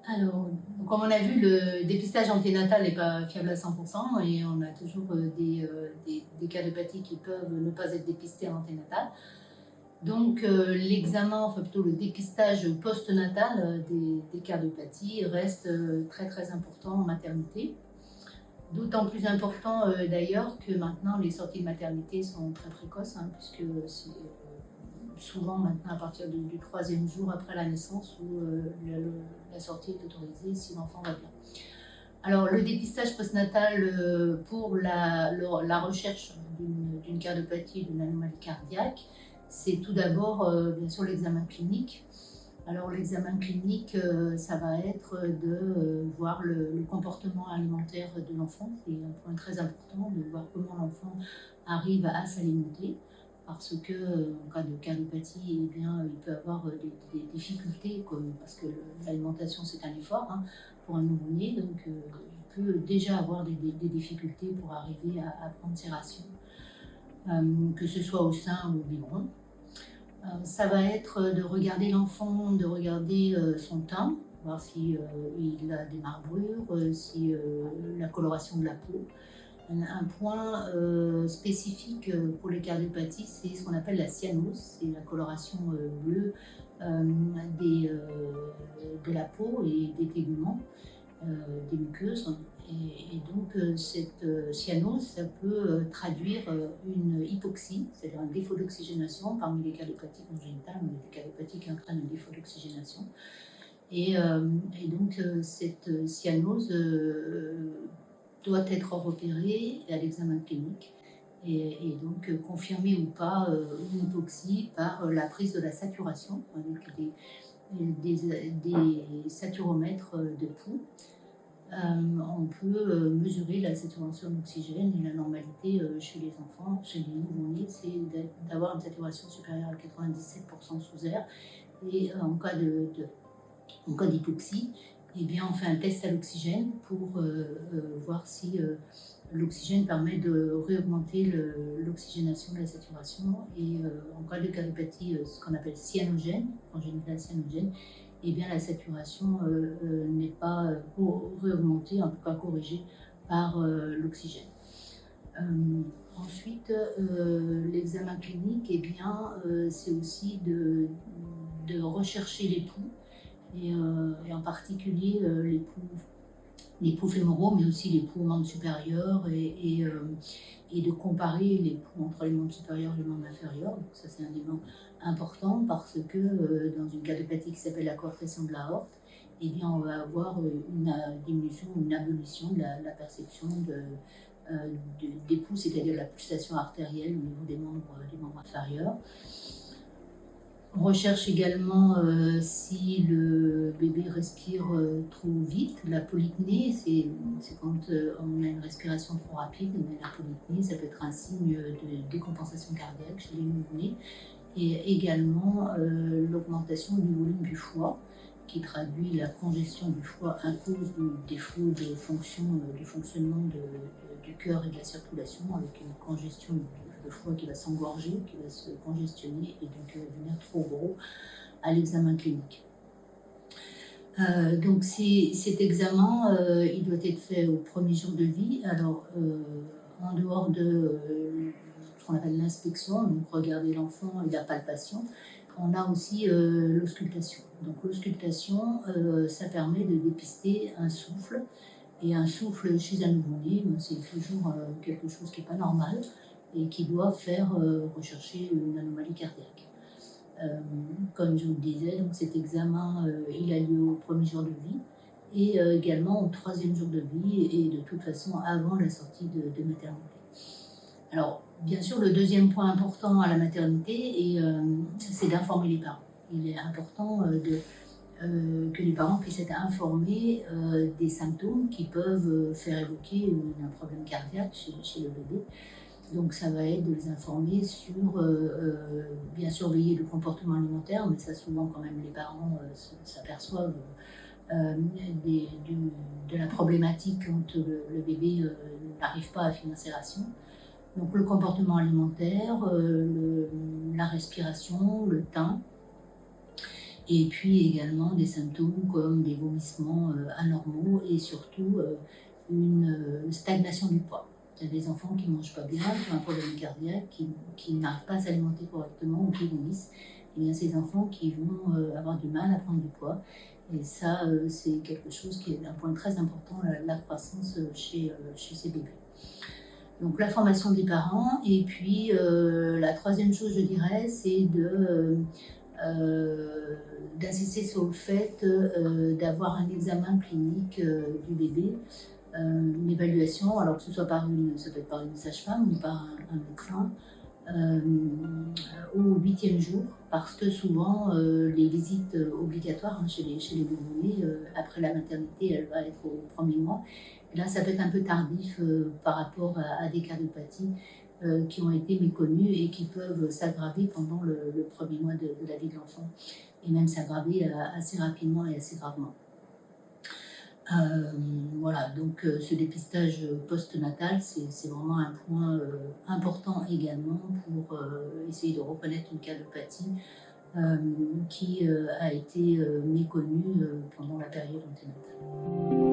Alors, comme on a vu, le dépistage anténatal n'est pas fiable à 100% et on a toujours des cas d'hépatie qui peuvent ne pas être dépistés en anténatal. Donc, l'examen, enfin plutôt le dépistage postnatal des cas d'hépatie reste très très important en maternité. D'autant plus important d'ailleurs que maintenant les sorties de maternité sont très précoces, hein, puisque c'est souvent maintenant à partir du troisième jour après la naissance où la sortie est autorisée si l'enfant va bien. Alors le dépistage postnatal pour la recherche d'une cardiopathie, d'une anomalie cardiaque, c'est tout d'abord bien sûr l'examen clinique. Alors l'examen clinique, ça va être de voir le comportement alimentaire de l'enfant. C'est un point très important de voir comment l'enfant arrive à s'alimenter. Parce qu'en cas de cardiopathie, eh bien, il peut avoir des difficultés, parce que l'alimentation c'est un effort, hein, pour un nouveau-né, donc il peut déjà avoir des difficultés pour arriver à prendre ses rations, que ce soit au sein ou au biberon. Ça va être de regarder l'enfant, de regarder son teint, voir si il a des marbrures, si la coloration de la peau. Un point spécifique pour les cardiopathies, c'est ce qu'on appelle la cyanose, c'est la coloration bleue de la peau et des téguments, des muqueuses. Et donc cette cyanose, ça peut traduire une hypoxie, c'est-à-dire un défaut d'oxygénation parmi les cardiopathies congénitales, mais des cardiopathies qui entraînent un défaut d'oxygénation. Et donc cette cyanose doit être repérée à l'examen clinique et donc confirmée ou pas une hypoxie par la prise de la saturation avec des saturomètres de pouls. On peut mesurer la saturation d'oxygène et la normalité chez les enfants, chez les nouveau-nés, c'est d'avoir une saturation supérieure à 97% sous air. Et en cas d'hypoxie, eh bien, on fait un test à l'oxygène pour voir si l'oxygène permet de réaugmenter l'oxygénation de la saturation. Et en cas de cardiopathie, ce qu'on appelle cyanogène, congénitale cyanogène, eh bien, la saturation n'est pas réaugmentée, en tout cas corrigée par l'oxygène. Ensuite, l'examen clinique, eh bien, c'est aussi de rechercher les poux, et en particulier les poux fémoraux, mais aussi les poux aux membres supérieurs, et de comparer les poux entre les membres supérieurs et les membres inférieurs. Donc ça, c'est un élément important parce que dans une cardiopathie qui s'appelle la coarctation de l'aorte, eh bien, on va avoir une diminution, une abolition de la perception des poux, c'est-à-dire la pulsation artérielle au niveau des membres inférieurs. On recherche également si le bébé respire trop vite. La polypnée, c'est quand on a une respiration trop rapide, mais la polypnée, ça peut être un signe de décompensation cardiaque chez les nouveau-nés. Et également l'augmentation du volume du foie, qui traduit la congestion du foie à cause du défaut de fonctionnement du cœur et de la circulation, avec une congestion du foie qui va s'engorger, qui va se congestionner et donc devenir trop gros à l'examen clinique. Donc cet examen, il doit être fait au premier jour de vie. Alors, en dehors de ce qu'on appelle l'inspection, donc regarder l'enfant et la palpation, on a aussi l'auscultation. Donc l'auscultation, ça permet de dépister un souffle. Et un souffle chez un nouveau-né, c'est toujours quelque chose qui n'est pas normal et qui doit faire rechercher une anomalie cardiaque. Comme je vous le disais, donc cet examen, il a lieu au premier jour de vie et également au troisième jour de vie et de toute façon avant la sortie de maternité. Alors, bien sûr, le deuxième point important à la maternité, c'est d'informer les parents. Il est important que les parents puissent être informés des symptômes qui peuvent faire évoquer un problème cardiaque chez le bébé. Donc ça va être de les informer sur bien surveiller le comportement alimentaire, mais ça souvent quand même les parents s'aperçoivent de la problématique quand le bébé n'arrive pas à finir ses rations. Donc le comportement alimentaire, la respiration, le teint, et puis également des symptômes comme des vomissements anormaux et surtout une stagnation du poids. Il y a des enfants qui ne mangent pas bien, qui ont un problème cardiaque, qui n'arrivent pas à s'alimenter correctement ou qui vomissent. Il y a ces enfants qui vont avoir du mal à prendre du poids. Et ça, c'est quelque chose qui est un point très important, la croissance chez ces bébés. Donc la formation des parents. Et puis la troisième chose, je dirais, c'est d'insister sur le fait d'avoir un examen clinique du bébé, une évaluation, alors que ce soit ça peut être par une sage-femme ou par un médecin, au 8e jour, parce que souvent les visites obligatoires chez les nouveau-nés, après la maternité, elle va être au premier mois. Et là, ça peut être un peu tardif par rapport à des cardiopathie qui ont été méconnus et qui peuvent s'aggraver pendant le premier mois de la vie de l'enfant, et même s'aggraver assez rapidement et assez gravement. Voilà, donc ce dépistage post-natal, c'est vraiment un point important également pour essayer de reconnaître une cardiopathie qui a été méconnue pendant la période anténatale.